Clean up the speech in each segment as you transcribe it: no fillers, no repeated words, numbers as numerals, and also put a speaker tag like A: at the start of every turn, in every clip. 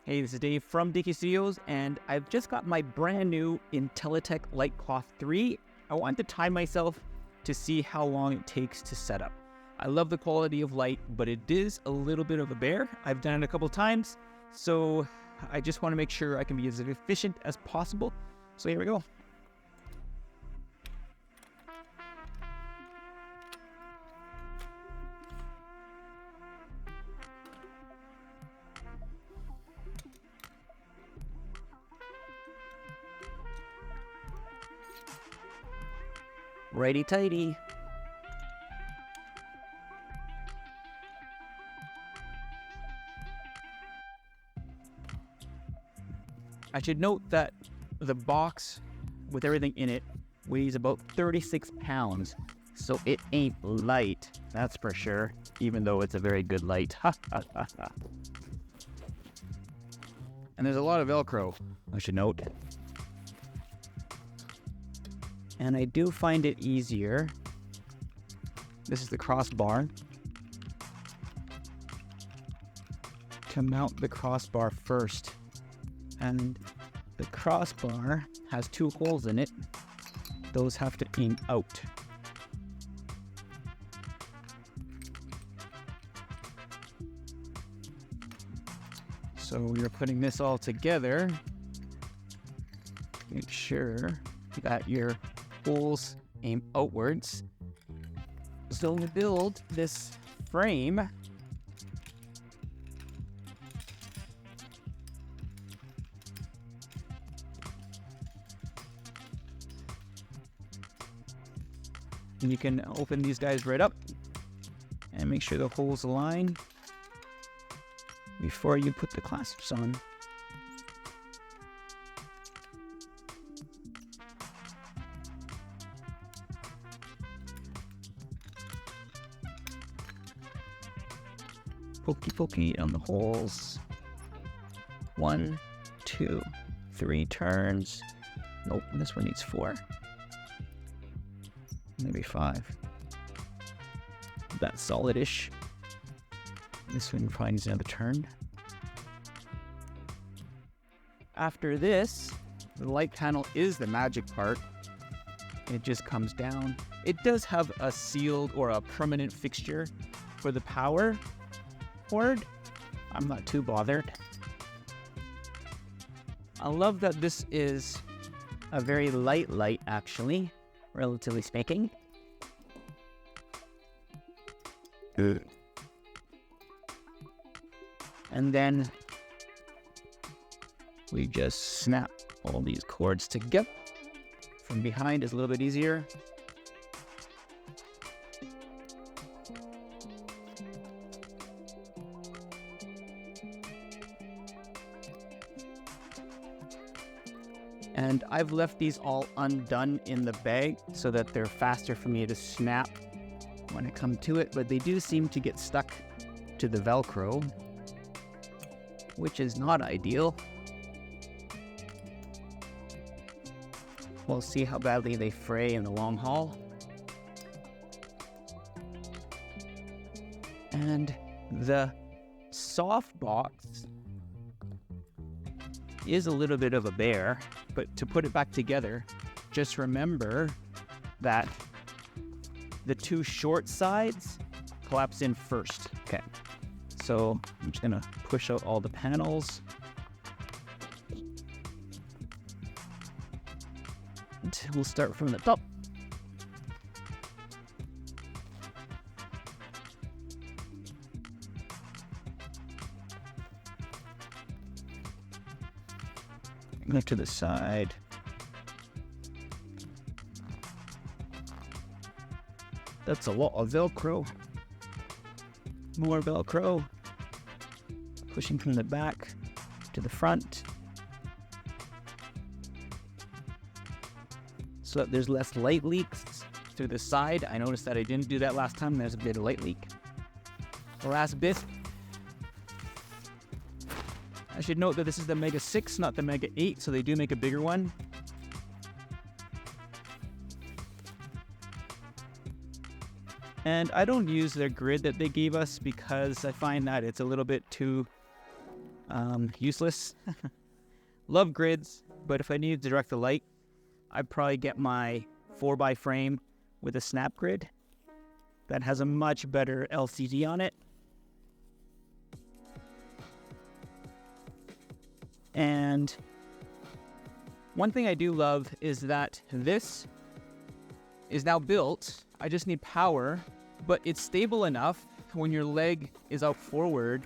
A: Hey, this is Dave from DK Studios, and I've just got my brand new Intellytech Litecloth 3. I wanted to time myself to see how long it takes to set up. I love the quality of light, but it is a little bit of a bear. I've done it a couple times, so I just want to make sure I can be as efficient as possible. So here we go. Righty-tighty. I should note that the box with everything in it weighs about 36 pounds, so it ain't light, that's for sure, even though it's a very good light. And there's a lot of Velcro, I should note. And I do find it easier. This is the crossbar. To mount the crossbar first. And the crossbar has two holes in it. Those have to aim out. So you're putting this all together. Make sure that your holes aim outwards. So to build this frame, you can open these guys right up and make sure the holes align before you put the clasps on. Pokey on the holes. 1, 2, 3 turns. Nope, this one needs 4. Maybe 5. That's solid-ish. This one probably needs another turn. After this, the light panel is the magic part. It just comes down. It does have a sealed or a permanent fixture for the power cord. I'm not too bothered. I love that this is a very light light, actually, relatively speaking. Good. And then we just snap all these cords together. From behind is a little bit easier. And I've left these all undone in the bag so that they're faster for me to snap when I come to it, but they do seem to get stuck to the Velcro, which is not ideal. We'll see how badly they fray in the long haul. And the soft box is a little bit of a bear, but to put it back together, just remember that the two short sides collapse in first. Okay, so I'm just gonna push out all the panels. And we'll start from the top. Look to the side. That's a lot of Velcro. More Velcro. Pushing from the back to the front, so that there's less light leaks through the side. I noticed that I didn't do that last time. There's a bit of light leak. The last bit. I should note that this is the MEGA-6, not the MEGA-8, so they do make a bigger one. And I don't use their grid that they gave us because I find that it's a little bit too Useless. Love grids, but if I needed to direct the light, I'd probably get my 4x frame with a snap grid that has a much better LCD on it. And one thing I do love is that this is now built. I just need power, but it's stable enough when your leg is out forward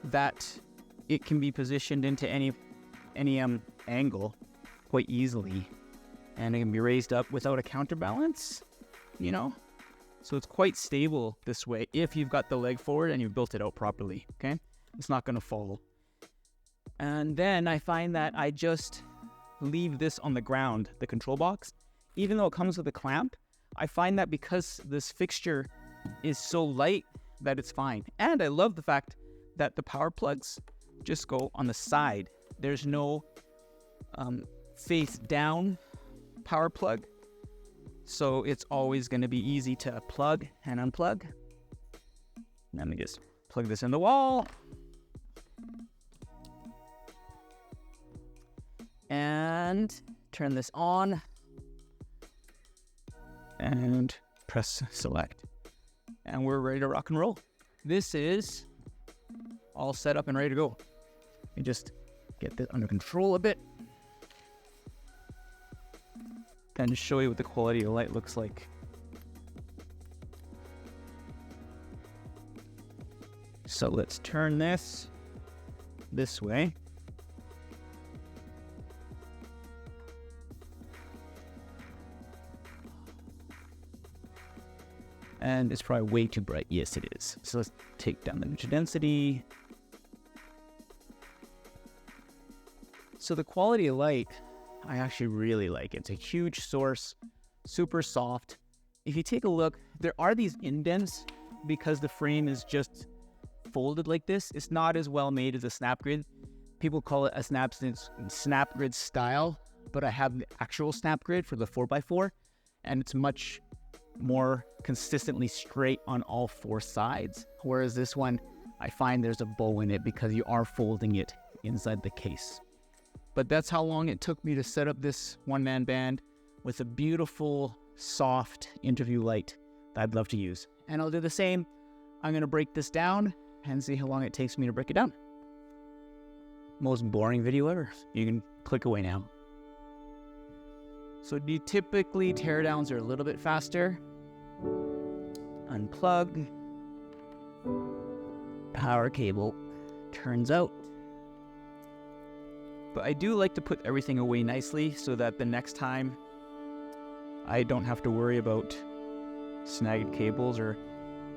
A: that it can be positioned into any angle quite easily, and it can be raised up without a counterbalance, you know? So it's quite stable this way if you've got the leg forward and you've built it out properly, okay? It's not gonna fall. And then I find that I just leave this on the ground, the control box. Even though it comes with a clamp, I find that because this fixture is so light that it's fine. And I love the fact that the power plugs just go on the side. There's no face down power plug. So it's always going to be easy to plug and unplug. Let me just plug this in the wall. And turn this on. And press select. And we're ready to rock and roll. This is all set up and ready to go. Let me just get this under control a bit. And just show you what the quality of the light looks like. So let's turn this way. And it's probably way too bright. Yes, it is. So let's take down the neutral density. So the quality of light, I actually really like. It's a huge source, super soft. If you take a look, there are these indents because the frame is just folded like this. It's not as well made as a snap grid. People call it a snap grid style, but I have the actual snap grid for the 4x4, and it's much more consistently straight on all four sides. Whereas this one, I find there's a bow in it because you are folding it inside the case. But that's how long it took me to set up this one-man band with a beautiful, soft interview light that I'd love to use. And I'll do the same. I'm going to break this down and see how long it takes me to break it down. Most boring video ever. You can click away now. So typically teardowns are a little bit faster. Unplug. Power cable turns out. But I do like to put everything away nicely so that the next time I don't have to worry about snagged cables or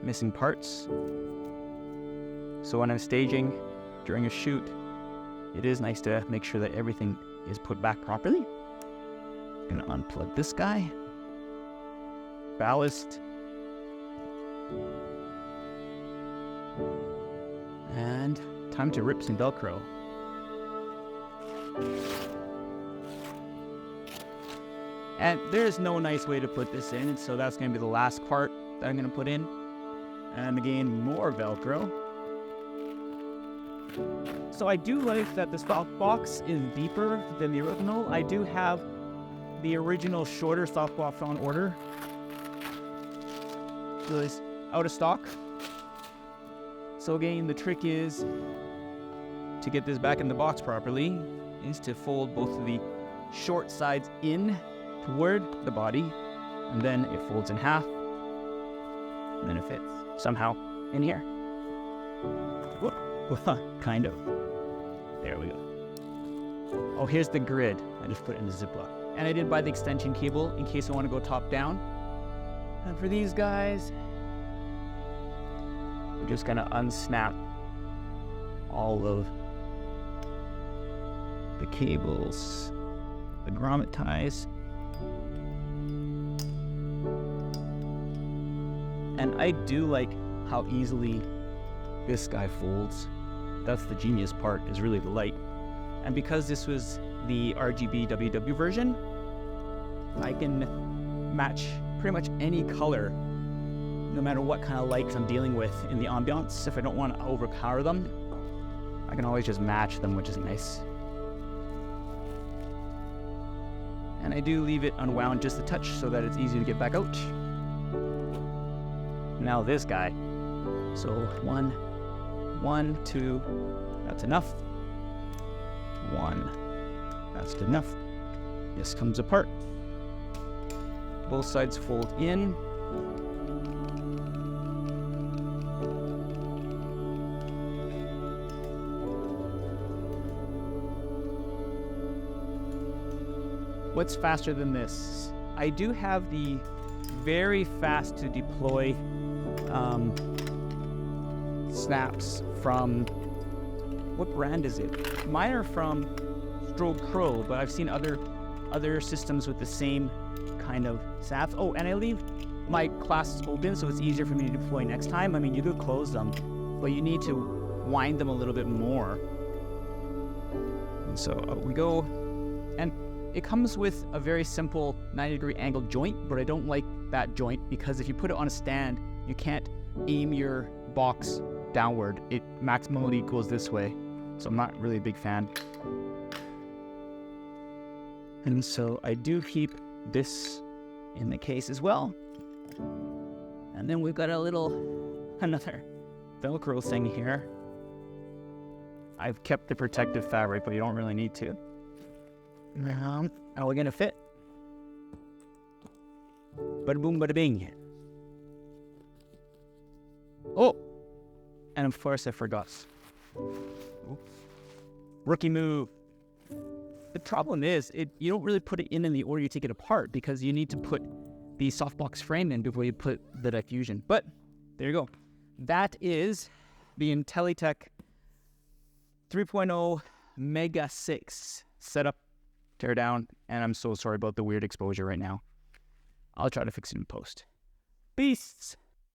A: missing parts. So when I'm staging during a shoot, it is nice to make sure that everything is put back properly. I'm gonna unplug this guy. Ballast. And time to rip some Velcro. And there's no nice way to put this in, so that's going to be the last part that I'm going to put in. And again, more Velcro. So I do like that the softbox is deeper than the original. I do have the original shorter softbox on order. So it's out of stock. So again, the trick is to get this back in the box properly is to fold both of the short sides in toward the body, and then it folds in half, and then it fits somehow in here. Whoop. Kind of. There we go. Oh, here's the grid. I just put it in the Ziploc. And I did buy the extension cable in case I want to go top down. And for these guys, we're just gonna unsnap all of the cables, the grommet ties. And I do like how easily this guy folds. That's the genius part, is really the light. And because this was the RGB WW version, I can match pretty much any color, no matter what kind of lights I'm dealing with in the ambiance. If I don't want to overpower them, I can always just match them, which is nice. And I do leave it unwound just a touch so that it's easy to get back out. Now this guy. So 1, 2, that's enough. 1, that's enough. This comes apart. Both sides fold in. What's faster than this? I do have the very fast to deploy snaps from, what brand is it? Mine are from Strobe Pro, but I've seen other systems with the same kind of snaps. Oh, and I leave my clasps open so it's easier for me to deploy next time. I mean, you could close them, but you need to wind them a little bit more. And so out we go. And it comes with a very simple 90-degree angle joint, but I don't like that joint because if you put it on a stand, you can't aim your box downward. It maximally goes this way, so I'm not really a big fan. And so I do keep this in the case as well. And then we've got another Velcro thing here. I've kept the protective fabric, but you don't really need to. Are we gonna fit? Bada boom, bada bing. Oh, and of course I forgot. Oops. Rookie move. The problem is, you don't really put it in the order you take it apart because you need to put the softbox frame in before you put the diffusion. But there you go. That is the Intellytech 3.0 MEGA-6 setup, teardown, and I'm so sorry about the weird exposure right now. I'll try to fix it in post. Beasts!